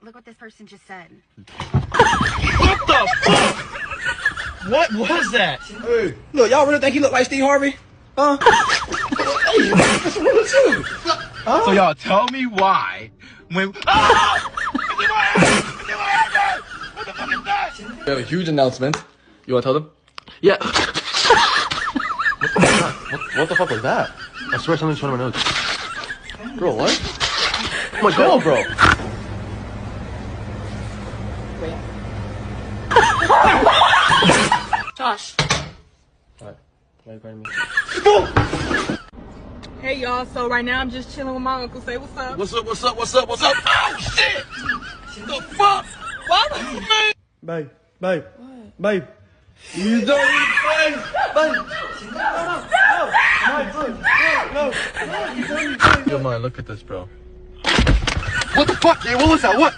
Look what this person just said. What the fuck? What was that? Hey, look, y'all really think he look like Steve Harvey? Huh? Hey, what's wrong with you? Huh? So y'all tell me why when What the fuck is that? We have a huge announcement. You wanna tell them? Yeah. What the fuck was that? I swear something's on my nose. Bro, what? Oh my god, bro. Josh. What? Why are you calling me? Hey y'all, so right now I'm just chilling with my uncle. Say what's up. What's up? What's up? What's up? What's up? Oh shit! The fuck? Why would you Babe. Babe. You don't need babe. No. Yo, man, look at this, bro. What the fuck? Hey, what was that? What?